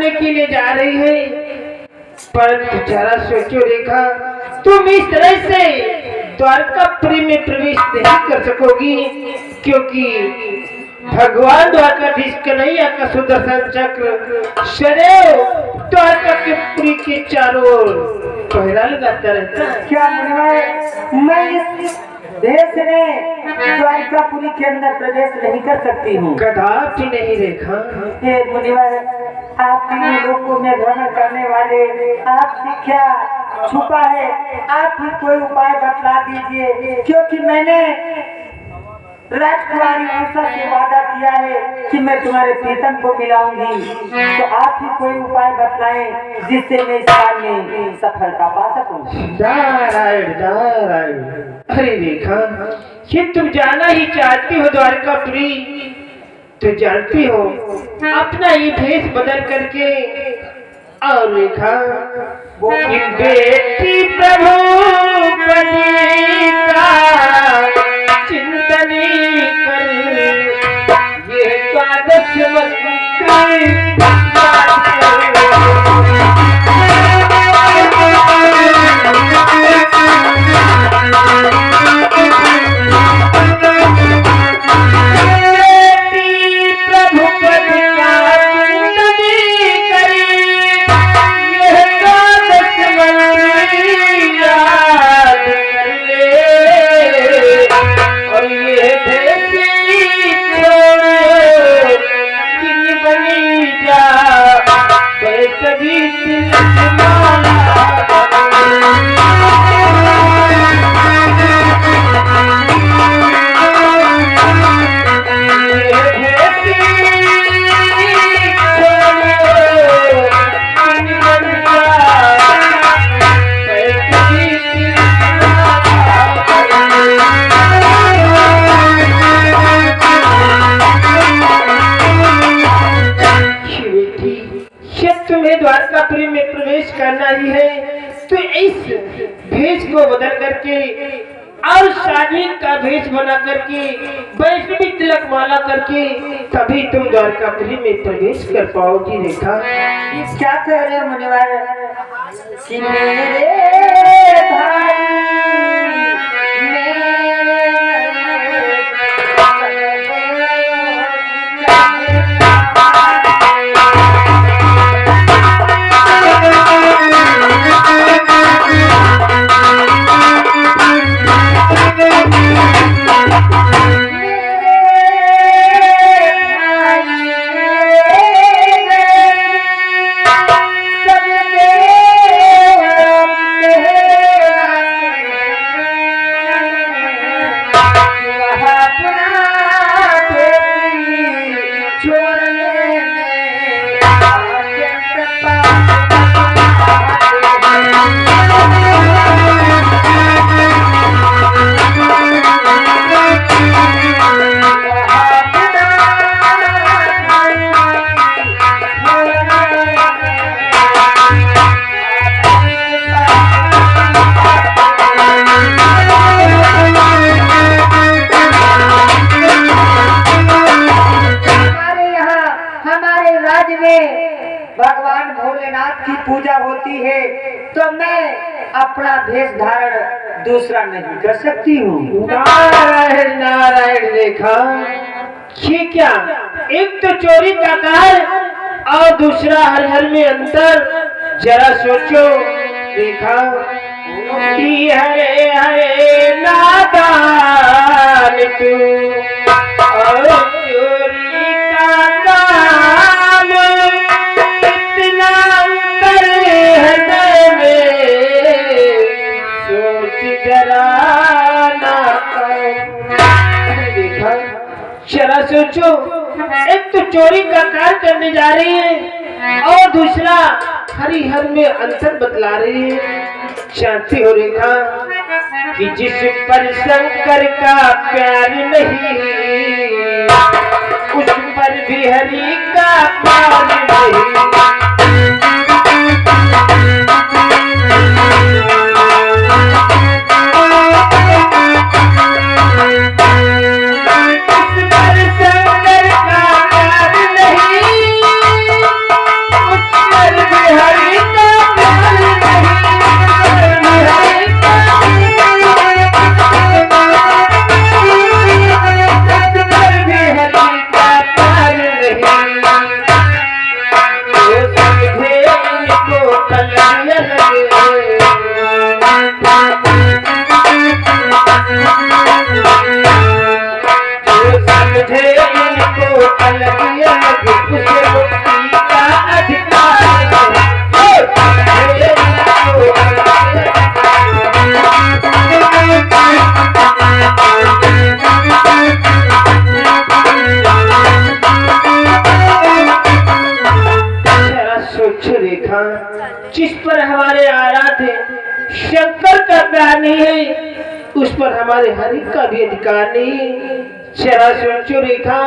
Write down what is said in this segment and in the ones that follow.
करने के लिए जा रही है, पर जरा सोचो रेखा, तुम इस तरह से द्वारकापुरी में प्रवेश नहीं कर सकोगी, क्योंकि भगवान द्वारकाधीश कन्हैया का सुदर्शन चक्र सदैव द्वारकापुरी के चारों ओर पहरा लगाता रहता है। क्या मुनिवर, मैं इस देश में द्वारकापुरी के अंदर प्रवेश नहीं कर सकती हूँ? कदापि नहीं रेखा। ये मुनिवर, आप तीनों लोगों में भ्रमण करने वाले, आपसे क्या छुपा है? आप ही कोई उपाय बतला दीजिए, क्योंकि मैंने राजकुमारी उषा से वादा किया है कि मैं तुम्हारे प्रीतम को मिलाऊंगी। तो आप ही कोई उपाय बतलाएं जिससे मैं इस काम में सफलता पा सकूं। नारायण नारायण। अरे रेखा, ये तुम जाना ही चाहती हो द्वारकापुरी, तो जानती हो अपना ये भेष बदल करके। और रेखा, बेटी प्रभु चिंतनी कर, ये द्वादश द्वारकापुरी में प्रवेश करना ही है, तो इस भेष को बदल करके और शादी का भेष बना करके, वैष्णवी तिलक माला करके, तभी तुम द्वारकापुरी में प्रवेश कर पाओगी। रेखा, क्या कह रहे मुनिवर कि मेरे भाई भगवान भोलेनाथ की पूजा होती है, तो मैं अपना भेष धारण दूसरा नहीं कर सकती हूँ। नारायण नारायण। रेखा, ये क्या, एक तो चोरी का कार्य और दूसरा हर हर में अंतर, जरा सोचो। रेखा, हरे हरे नादान तू और चोरी का काम, इतना अंतर हृदय में, सोच जरा ना कर। देखा, जरा सोचो, एक तो चोरी का कार्य करने जा रही है और दूसरा हरिहर में अंतर बतला रही है। जानती हो रेखा कि जिस पर शंकर का प्यार नहीं, उस पर भी हरि का प्यार नहीं। उस पर शंकर का प्यार नहीं, उस देखो रेखा, जिस पर हमारे आराध्य शंकर का प्यार नहीं है, उस पर हमारे हरि का भी अधिकार नहीं है। जरा सोचो रेखा,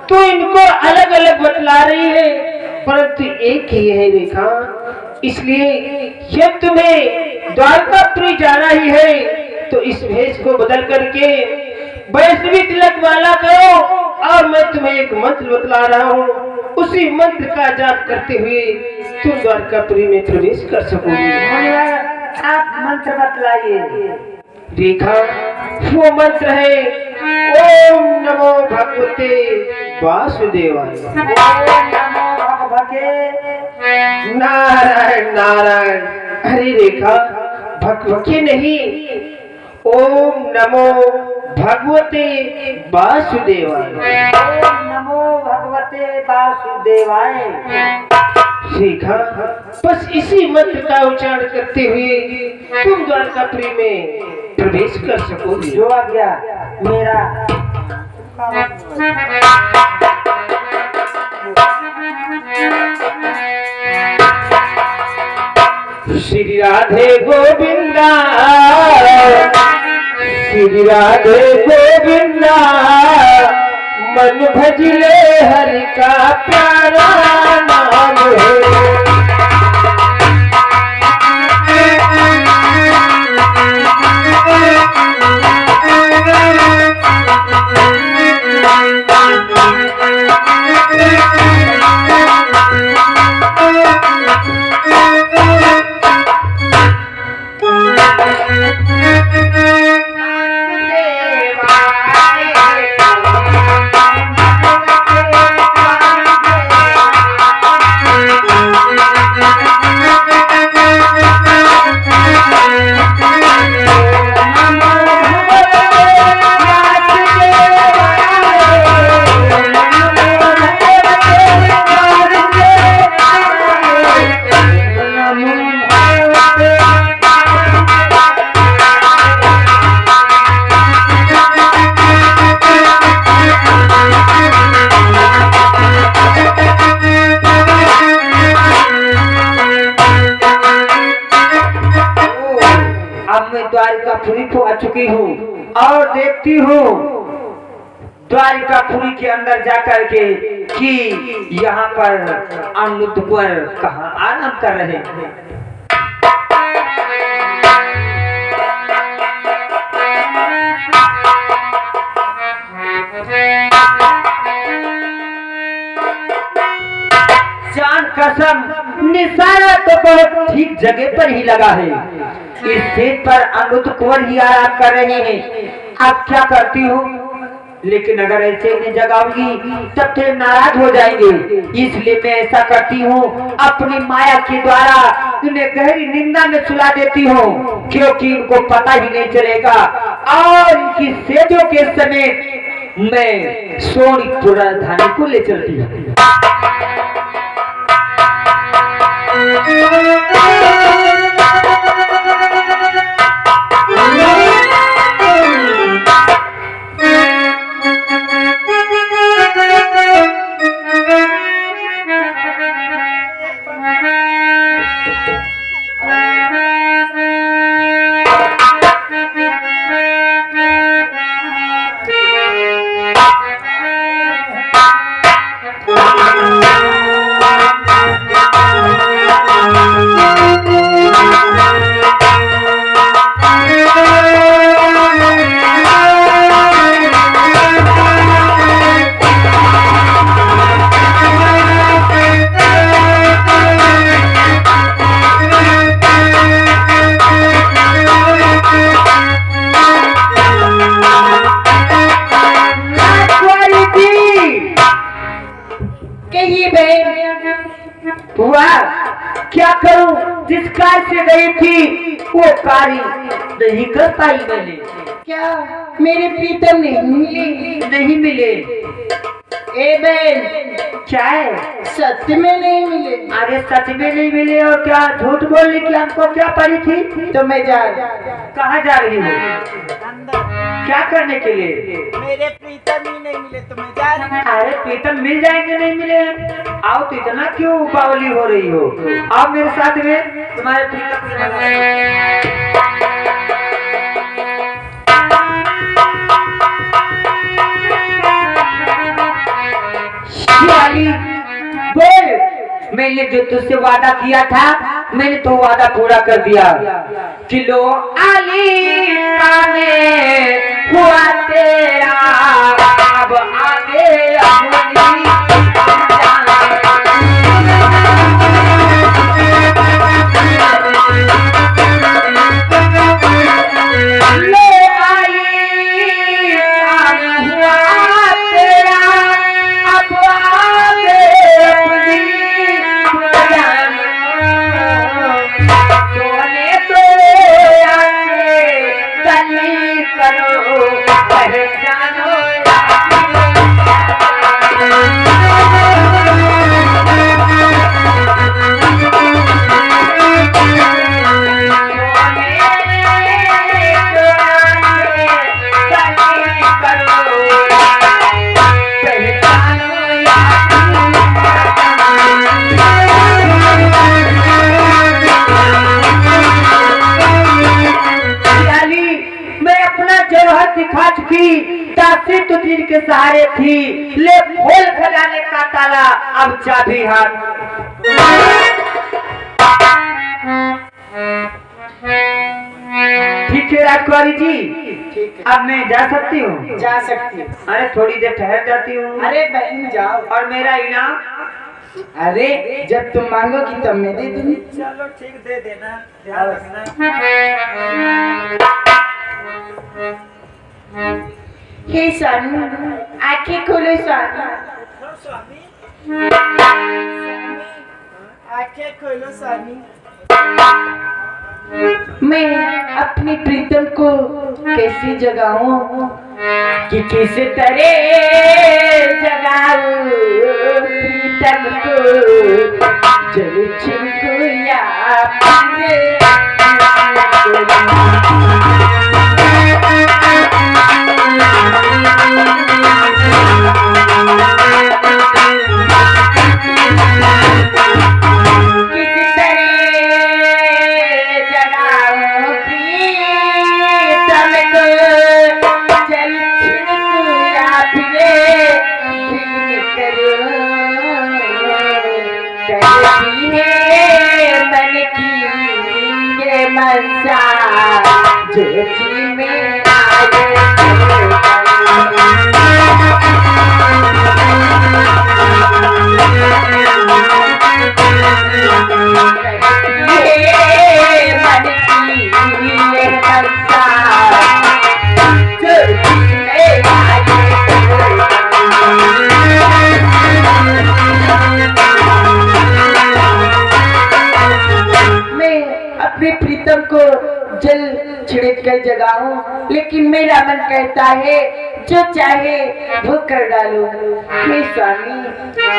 तो इनको अलग अलग बतला रही है, परंतु एक ही है रेखा। इसलिए जब तुम्हें द्वारकापुरी जाना ही है, तो इस भेष को बदल करके वैष्णवी तिलक माला करो, और मैं तुम्हें एक मंत्र बतला रहा हूँ, उसी मंत्र का जाप करते हुए तुम द्वारकापुरी में प्रवेश कर सकोगे। आप मंत्र बतलाइए। रेखा, वो मंत्र है ओम नमो भगवते वासुदेवाय। ओम नमो भगवते नारायण नारायण। अरे रेखा, भगवते नहीं, ओम नमो भगवते वासुदेवाय। ओम नमो भगवते वासुदेवाय। रेखा, बस इसी मंत्र का उच्चारण करते हुए तुम द्वारकापुरी में प्रवेश कर सकोगे। जो आज्ञा मेरा। श्री राधे गोविंदा, श्री राधे गोविंदा, मन भजले हरि का प्यारा नाम है। द्वारकापुरी को आ चुकी हूँ और देखती हूँ द्वारकापुरी के अंदर जाकर के कि यहाँ पर अनिरुद्ध कुंवर कहाँ आराम कर रहे हैं। जान कसम निशाना तो बहुत ठीक जगह पर ही लगा है। इस सीट पर अनिरुद्ध कुंवर ही आराम कर रहे हैं। अब क्या करती हूँ, लेकिन अगर ऐसे इन्हें जगाऊंगी तब तो नाराज हो जाएंगे। इसलिए मैं ऐसा करती हूँ, अपनी माया के द्वारा उन्हें गहरी निंदा में सुला देती हूँ, क्योंकि उनको पता ही नहीं चलेगा। और इनकी सेजों के समेत मैं सोनीपुर राजधानी को ले चलती हूँ। क्या करूं, जिस कार्य से गई थी वो कार्य नहीं कर पाई मैंने। क्या मेरे प्रीतम नहीं मिले? ए बहन, क्या है? सच में नहीं मिले? अरे सच में नहीं मिले और क्या झूठ बोलने की हमको क्या पड़ी थी? तो मैं जा कहाँ जा रही हूँ? क्या करने के लिए? मेरे प्रीतम ही नहीं मिले तो मैं जा रही हूँ। अरे प्रीतम मिल जाएंगे, नहीं मिले? आओ तो इतना क्यों बावली हो रही हो? आओ मेरे साथ में, तुम्हारे प्रीतम से शिवाली बोल। मैंने जो तुझसे वादा किया था, मैंने तो वादा पूरा कर दिया। किलो आली में हुआ तेरा, अब आगे अपनी लो आली काम हुआ तेरा, अब आगे अपनी सोने तो आगे तली करो पहचानो दिखा चुकी। तासी तो तीर के सहारे थी, ले खोल खजाने का ताला, अब चाबी हाथ। ठीक है राजकुमारी जी, ठीक है, अब मैं जा सकती हूँ? जा सकती हूँ। अरे थोड़ी देर ठहर जाती हूँ। अरे बहन जाओ। और मेरा इनाम? अरे जब तुम मांगोगी तब मैं दे दूंगी। चलो ठीक, दे देना, ध्यान रखना। हे स्वामी, आंखें खोलो स्वामी। उठो स्वामी, आंखें खोलो स्वामी। मैं अपनी प्रीतम को कैसे जगाऊं कि किस तरह जगाऊं प्रीतम को, जल छिड़को या जो जी में अपने प्रीतम को जल छिड़क कर जगाऊं, लेकिन मेरा मन कहता है जो चाहे वो कर डालो। हे स्वामी,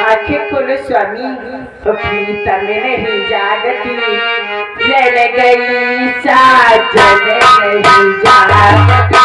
आंखें खोलो स्वामी। प्रीतम नहीं जागती, रह गई साजन नहीं जागती।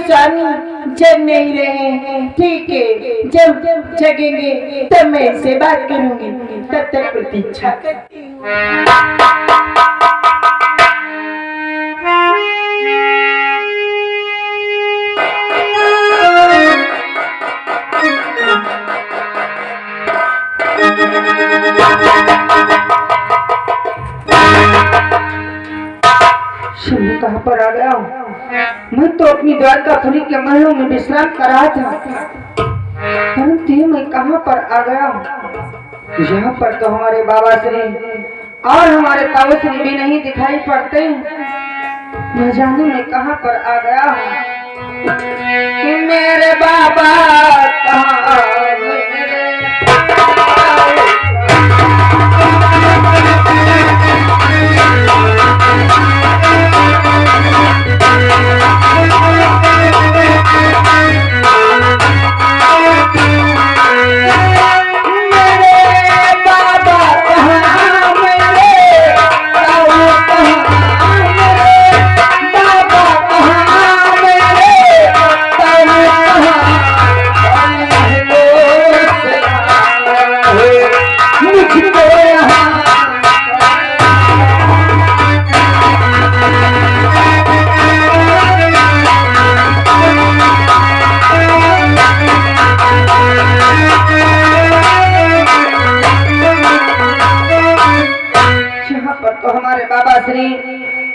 स्वामी जग नहीं रहे। ठीक है, जब जगेंगे तब मैं इससे बात करूंगी। तब तक प्रतीक्षा करती हूँ। शंभू कहाँ पर आ गया हूँ? मैं तो अपनी द्वारकापुरी के महलों में विश्राम कर रहा था, परंतु मैं कहाँ पर आ गया हूँ? यहाँ पर तो हमारे बाबा श्री और हमारे ताऊ श्री भी नहीं दिखाई पड़ते। न जाने मैं कहाँ पर आ गया हूँ कि मेरे बाबा कहाँ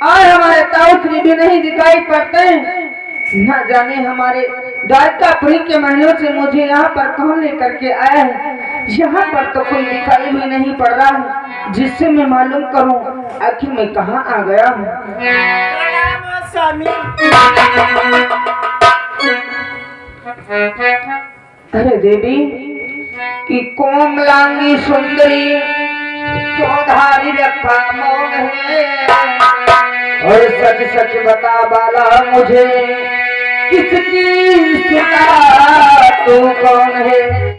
और हमारे ताऊ श्री भी नहीं दिखाई पड़ते। न जाने हमारे द्वारकापुरी के महलों से मुझे यहाँ पर कौन लेकर के आया है। यहाँ पर तो कोई दिखाई भी नहीं पड़ रहा है, जिससे मैं मालूम करूँ आखिर मैं कहाँ आ गया हूँ। स्वामी। अरे देवी कि कोमलांगी सुंदरी चौधारी रखा मौन है, और सच सच बता बाला मुझे किसकी सुना तू कौन है।